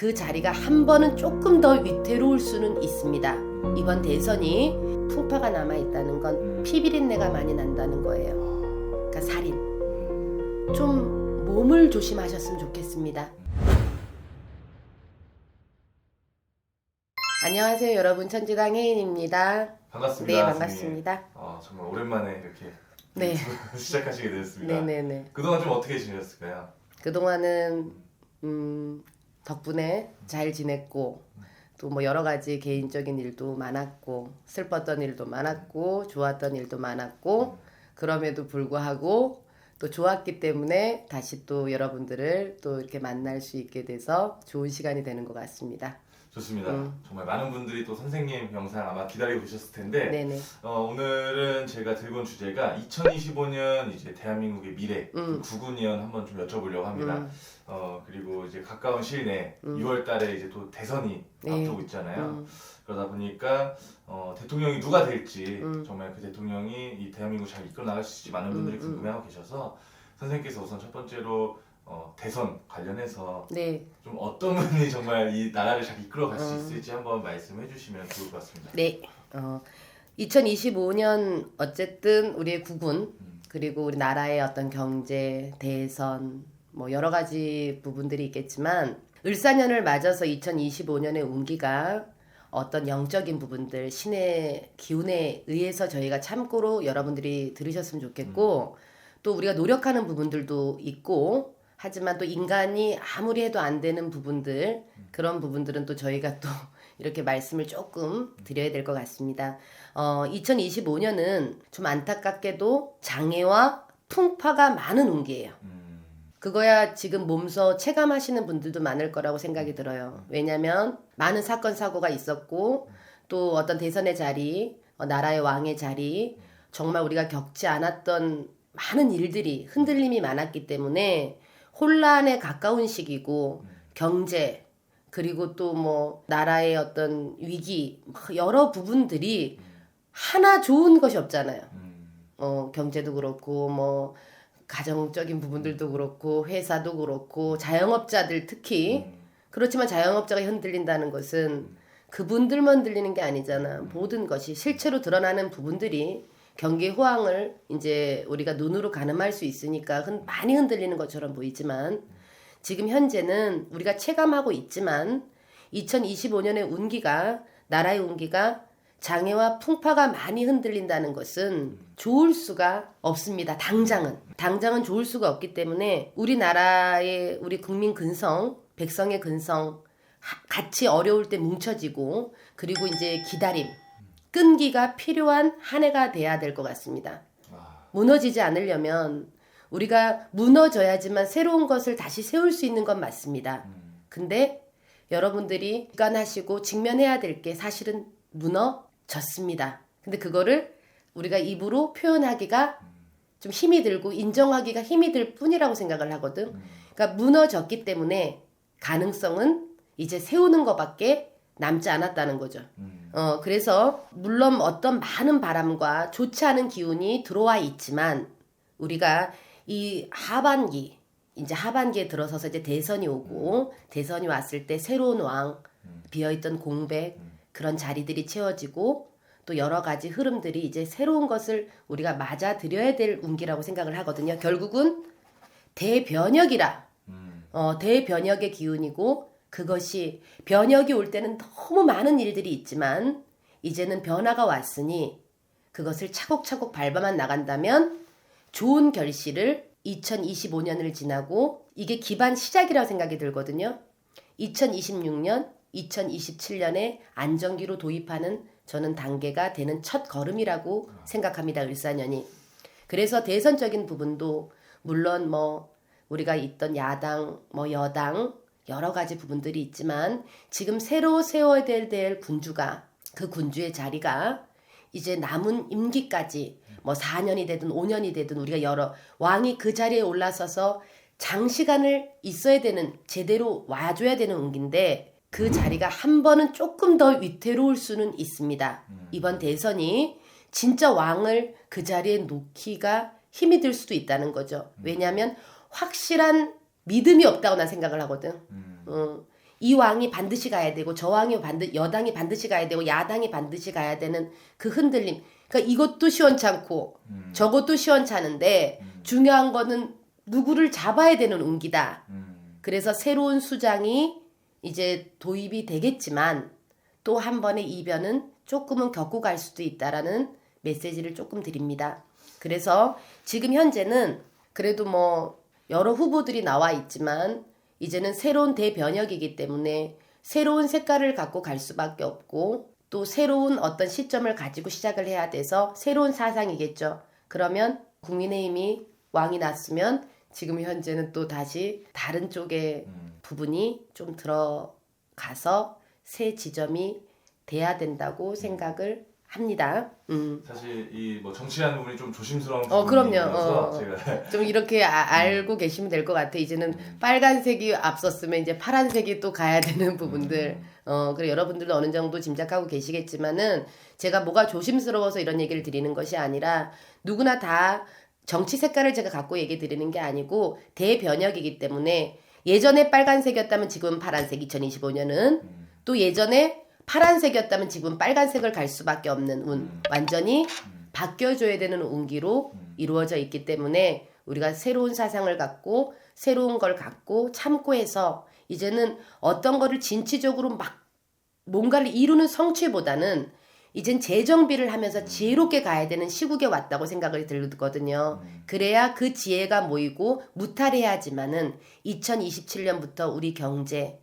그 자리가 한 번은 조금 더 위태로울 수는 있습니다. 이번 대선이 풍파가 남아있다는 건 피비린내가 많이 난다는 거예요. 그러니까 살인. 좀 몸을 조심하셨으면 좋겠습니다. 안녕하세요 여러분, 천지당 혜인입니다. 반갑습니다. 네, 반갑습니다. 정말 오랜만에 이렇게 네. 시작하시게 되었습니다. 네네네. 그동안 좀 어떻게 지내셨을까요? 그동안은 덕분에 잘 지냈고, 또 뭐 여러 가지 개인적인 일도 많았고, 슬펐던 일도 많았고, 좋았던 일도 많았고, 그럼에도 불구하고 또 좋았기 때문에 다시 또 여러분들을 또 이렇게 만날 수 있게 돼서 좋은 시간이 되는 것 같습니다. 좋습니다. 정말 많은 분들이 또 선생님 영상 아마 기다리고 계셨을 텐데, 네네. 오늘은 제가 들고 온 주제가 2025년 이제 대한민국의 미래, 구군이연 한번 좀 여쭤보려고 합니다. 그리고 이제 가까운 시일 내에 6월 달에 이제 또 대선이 네. 앞두고 있잖아요. 그러다 보니까 대통령이 누가 될지, 정말 그 대통령이 이 대한민국 잘 이끌어 나갈 수 있을지 많은 분들이 궁금해하고 계셔서 선생님께서 우선 첫 번째로 대선 관련해서 네. 좀 어떤 분이 정말 이 나라를 잘 이끌어 갈 수 있을지 한번 말씀해 주시면 좋을 것 같습니다. 네. 2025년 어쨌든 우리의 국군, 그리고 우리 나라의 어떤 경제, 대선, 뭐 여러 가지 부분들이 있겠지만, 을사년을 맞아서 2025년의 운기가 어떤 영적인 부분들, 신의 기운에 의해서 저희가 참고로 여러분들이 들으셨으면 좋겠고, 또 우리가 노력하는 부분들도 있고, 하지만 또 인간이 아무리 해도 안 되는 부분들, 그런 부분들은 또 저희가 또 이렇게 말씀을 조금 드려야 될 것 같습니다. 2025년은 좀 안타깝게도 장애와 풍파가 많은 운기예요. 그거야 지금 몸소 체감하시는 분들도 많을 거라고 생각이 들어요. 왜냐면 많은 사건 사고가 있었고, 또 어떤 대선의 자리, 나라의 왕의 자리, 정말 우리가 겪지 않았던 많은 일들이, 흔들림이 많았기 때문에 혼란에 가까운 시기고, 경제, 그리고 또 뭐 나라의 어떤 위기, 여러 부분들이 하나 좋은 것이 없잖아요. 경제도 그렇고, 뭐 가정적인 부분들도 그렇고, 회사도 그렇고, 자영업자들 특히. 그렇지만 자영업자가 흔들린다는 것은 그분들만 흔들리는 게 아니잖아. 모든 것이 실체로 드러나는 부분들이 경기 호황을 이제 우리가 눈으로 가늠할 수 있으니까 많이 흔들리는 것처럼 보이지만, 지금 현재는 우리가 체감하고 있지만 2025년의 운기가, 나라의 운기가 장애와 풍파가 많이 흔들린다는 것은 좋을 수가 없습니다. 당장은 좋을 수가 없기 때문에 우리나라의, 우리 국민 근성, 백성의 근성, 같이 어려울 때 뭉쳐지고, 그리고 이제 기다림, 끈기가 필요한 한 해가 돼야 될 것 같습니다. 무너지지 않으려면 우리가 무너져야지만 새로운 것을 다시 세울 수 있는 건 맞습니다. 근데 여러분들이 주관하시고 직면해야 될 게 사실은 무너졌습니다. 근데 그거를 우리가 입으로 표현하기가 좀 힘이 들고 인정하기가 힘이 들 뿐이라고 생각을 하거든. 그러니까 무너졌기 때문에 가능성은 이제 세우는 것밖에 남지 않았다는 거죠. 그래서 물론 어떤 많은 바람과 좋지 않은 기운이 들어와 있지만, 우리가 이 하반기, 이제 하반기에 들어서서 이제 대선이 오고, 대선이 왔을 때 새로운 왕, 비어있던 공백, 그런 자리들이 채워지고, 또 여러 가지 흐름들이 이제 새로운 것을 우리가 맞아들여야 될 운기라고 생각을 하거든요. 결국은 대변혁이라, 대변혁의 기운이고, 그것이 변혁이 올 때는 너무 많은 일들이 있지만 이제는 변화가 왔으니 그것을 차곡차곡 밟아만 나간다면 좋은 결실을 2025년을 지나고, 이게 기반 시작이라고 생각이 들거든요. 2026년, 2027년에 안정기로 도입하는 저는 단계가 되는 첫 걸음이라고 생각합니다. 을사년이. 그래서 대선적인 부분도 물론 뭐 우리가 있던 야당, 뭐 여당, 여러 가지 부분들이 있지만, 지금 새로 세워야 될 군주가, 그 군주의 자리가 이제 남은 임기까지 뭐 4년이 되든 5년이 되든 우리가 왕이 그 자리에 올라서서 장시간을 있어야 되는, 제대로 와줘야 되는 운기인데, 그 자리가 한 번은 조금 더 위태로울 수는 있습니다. 이번 대선이 진짜 왕을 그 자리에 놓기가 힘이 들 수도 있다는 거죠. 왜냐하면 확실한 믿음이 없다고 난 생각을 하거든. 이 왕이 반드시 가야 되고 저 왕이 여당이 반드시 가야 되고 야당이 반드시 가야 되는 그 흔들림. 그러니까 이것도 시원찮고 저것도 시원찮은데 중요한 거는 누구를 잡아야 되는 운기다. 그래서 새로운 수장이 이제 도입이 되겠지만 또 한 번의 이변은 조금은 겪고 갈 수도 있다라는 메시지를 조금 드립니다. 그래서 지금 현재는 그래도 뭐 여러 후보들이 나와 있지만 이제는 새로운 대변혁이기 때문에 새로운 색깔을 갖고 갈 수밖에 없고 또 새로운 어떤 시점을 가지고 시작을 해야 돼서 새로운 사상이겠죠. 그러면 국민의힘이 왕이 났으면 지금 현재는 또 다시 다른 쪽의 부분이 좀 들어가서 새 지점이 돼야 된다고 생각을 합니다. 사실 이 뭐 정치라는 부분이 좀 조심스러운 그럼요. 부분이라서 제가 좀 이렇게 알고 계시면 될 것 같아. 이제는 빨간색이 앞섰으면 이제 파란색이 또 가야 되는 부분들. 그래 여러분들도 어느 정도 짐작하고 계시겠지만은 제가 뭐가 조심스러워서 이런 얘기를 드리는 것이 아니라 누구나 다 정치 색깔을 제가 갖고 얘기 드리는 게 아니고 대변혁이기 때문에 예전에 빨간색이었다면 지금은 파란색 2025년은 또 예전에 파란색이었다면 지금 빨간색을 갈 수밖에 없는 운. 완전히 바뀌어줘야 되는 운기로 이루어져 있기 때문에 우리가 새로운 사상을 갖고 새로운 걸 갖고 참고 해서 이제는 어떤 거를 진취적으로 막 뭔가를 이루는 성취보다는 이젠 재정비를 하면서 지혜롭게 가야 되는 시국에 왔다고 생각을 들거든요. 그래야 그 지혜가 모이고 무탈해야지만은 2027년부터 우리 경제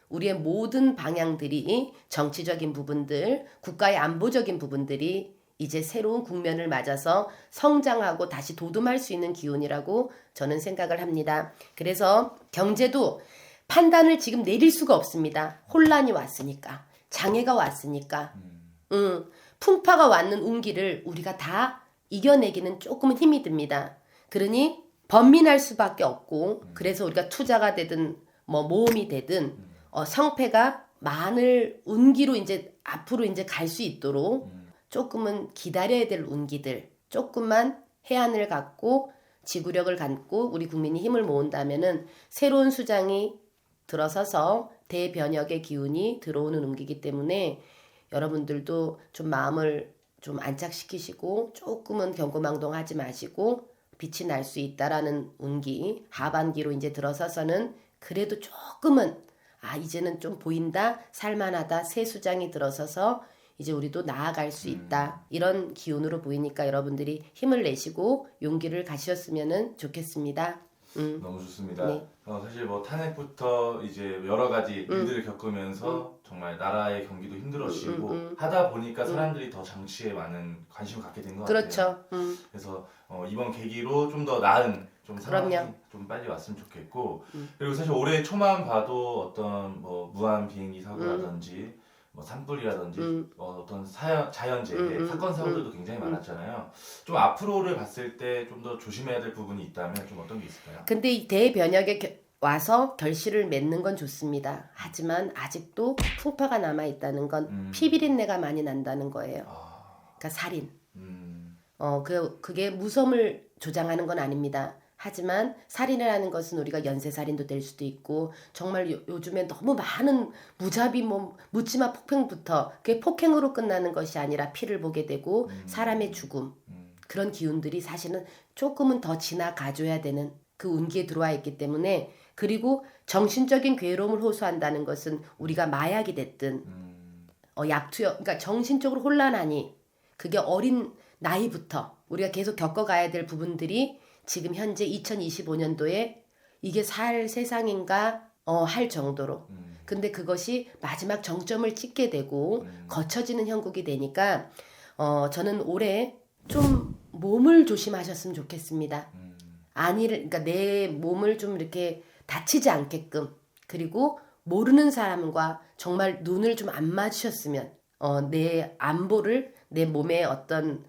우리의 모든 방향들이 정치적인 부분들, 국가의 안보적인 부분들이 이제 새로운 국면을 맞아서 성장하고 다시 도듬할 수 있는 기운이라고 저는 생각을 합니다. 그래서 경제도 판단을 지금 내릴 수가 없습니다. 혼란이 왔으니까, 장애가 왔으니까, 풍파가 왔는 운기를 우리가 다 이겨내기는 조금은 힘이 듭니다. 그러니 번민할 수밖에 없고, 그래서 우리가 투자가 되든 뭐 모험이 되든 성패가 많을 운기로 이제 앞으로 이제 갈 수 있도록 조금은 기다려야 될 운기들 조금만 해안을 갖고 지구력을 갖고 우리 국민이 힘을 모은다면은 새로운 수장이 들어서서 대변혁의 기운이 들어오는 운기이기 때문에 여러분들도 좀 마음을 좀 안착시키시고 조금은 경고망동하지 마시고 빛이 날 수 있다라는 운기 하반기로 이제 들어서서는 그래도 조금은 이제는 좀 보인다, 살만하다, 새 수장이 들어서서 이제 우리도 나아갈 수 있다. 이런 기운으로 보이니까 여러분들이 힘을 내시고 용기를 가셨으면 좋겠습니다. 너무 좋습니다. 네. 사실 뭐 탄핵부터 이제 여러 가지 일들을 겪으면서 정말 나라의 경기도 힘들어지고 하다 보니까 사람들이 더 정치에 많은 관심을 갖게 된 것 그렇죠. 같아요. 그래서 이번 계기로 좀 더 나은 좀 상황이 그럼요. 좀 빨리 왔으면 좋겠고 그리고 사실 올해 초만 봐도 어떤 뭐 무한 비행기 사고라든지 뭐 산불이라든지 어떤 자연재해 사건 사고들도 굉장히 많았잖아요. 좀 앞으로를 봤을 때 좀 더 조심해야 될 부분이 있다면 좀 어떤 게 있을까요? 근데 이 대변혁에 와서 결실을 맺는 건 좋습니다. 하지만 아직도 풍파가 남아 있다는 건 피비린내가 많이 난다는 거예요. 그러니까 살인. 그게 무섬을 조장하는 건 아닙니다. 하지만 살인이라는 것은 우리가 연쇄살인도 될 수도 있고 정말 요즘에 너무 많은 무자비 묻지마 폭행부터 그게 폭행으로 끝나는 것이 아니라 피를 보게 되고 사람의 죽음 그런 기운들이 사실은 조금은 더 지나가줘야 되는 그 운기에 들어와 있기 때문에 그리고 정신적인 괴로움을 호소한다는 것은 우리가 마약이 됐든 약투여 그러니까 정신적으로 혼란하니 그게 어린 나이부터 우리가 계속 겪어가야 될 부분들이 지금 현재 2025년도에 이게 살 세상인가 할 정도로 근데 그것이 마지막 정점을 찍게 되고 거쳐지는 형국이 되니까 저는 올해 좀 몸을 조심하셨으면 좋겠습니다. 그러니까 내 몸을 좀 이렇게 다치지 않게끔 그리고 모르는 사람과 정말 눈을 좀 안 마주셨으면 내 안보를 내 몸에 어떤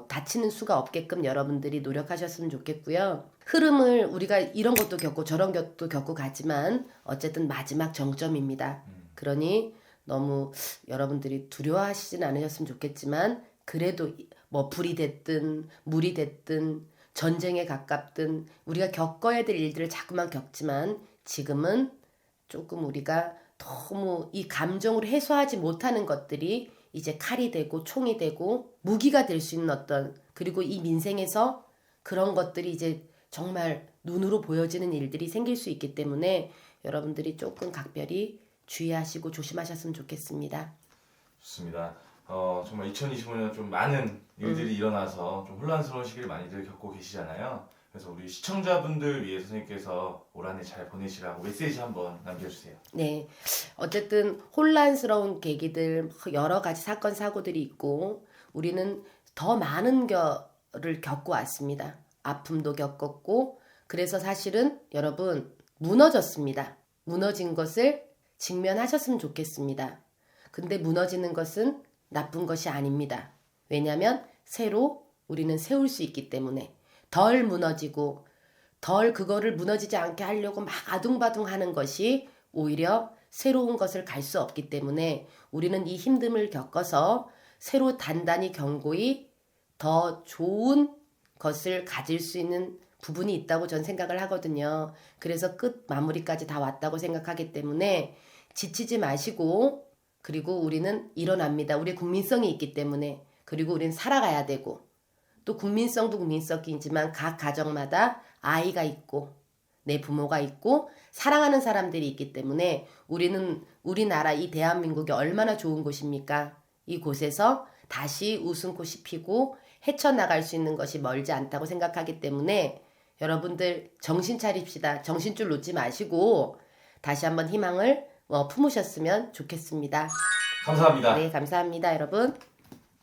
다치는 수가 없게끔 여러분들이 노력하셨으면 좋겠고요. 흐름을 우리가 이런 것도 겪고 저런 것도 겪고 가지만 어쨌든 마지막 정점입니다. 그러니 너무 여러분들이 두려워하시진 않으셨으면 좋겠지만 그래도 뭐 불이 됐든 물이 됐든 전쟁에 가깝든 우리가 겪어야 될 일들을 자꾸만 겪지만 지금은 조금 우리가 너무 이 감정으로 해소하지 못하는 것들이 이제 칼이 되고 총이 되고 무기가 될 수 있는 어떤, 그리고 이 민생에서 그런 것들이 이제 정말 눈으로 보여지는 일들이 생길 수 있기 때문에 여러분들이 조금 각별히 주의하시고 조심하셨으면 좋겠습니다. 좋습니다. 정말 2025년 좀 많은 일들이 일어나서 좀 혼란스러운 시기를 많이들 겪고 계시잖아요. 그래서 우리 시청자분들 위해 선생님께서 올 한 해 잘 보내시라고 메시지 한번 남겨주세요. 네. 어쨌든 혼란스러운 계기들, 여러 가지 사건, 사고들이 있고, 우리는 더 많은 거를 겪고 왔습니다. 아픔도 겪었고, 그래서 사실은 여러분, 무너졌습니다. 무너진 것을 직면하셨으면 좋겠습니다. 근데 무너지는 것은 나쁜 것이 아닙니다. 왜냐하면 새로 우리는 세울 수 있기 때문에 덜 무너지고 덜 그거를 무너지지 않게 하려고 막 아둥바둥 하는 것이 오히려 새로운 것을 갈 수 없기 때문에 우리는 이 힘듦을 겪어서 새로 단단히 견고히 더 좋은 것을 가질 수 있는 부분이 있다고 전 생각을 하거든요. 그래서 끝 마무리까지 다 왔다고 생각하기 때문에 지치지 마시고, 그리고 우리는 일어납니다. 우리의 국민성이 있기 때문에. 그리고 우리는 살아가야 되고, 또 국민성도 국민성이지만 각 가정마다 아이가 있고 내 부모가 있고 사랑하는 사람들이 있기 때문에 우리는 우리나라 이 대한민국이 얼마나 좋은 곳입니까? 이 곳에서 다시 웃음꽃이 피고 헤쳐나갈 수 있는 것이 멀지 않다고 생각하기 때문에 여러분들 정신 차립시다. 정신줄 놓지 마시고 다시 한번 희망을 품으셨으면 좋겠습니다. 감사합니다. 네, 감사합니다, 여러분.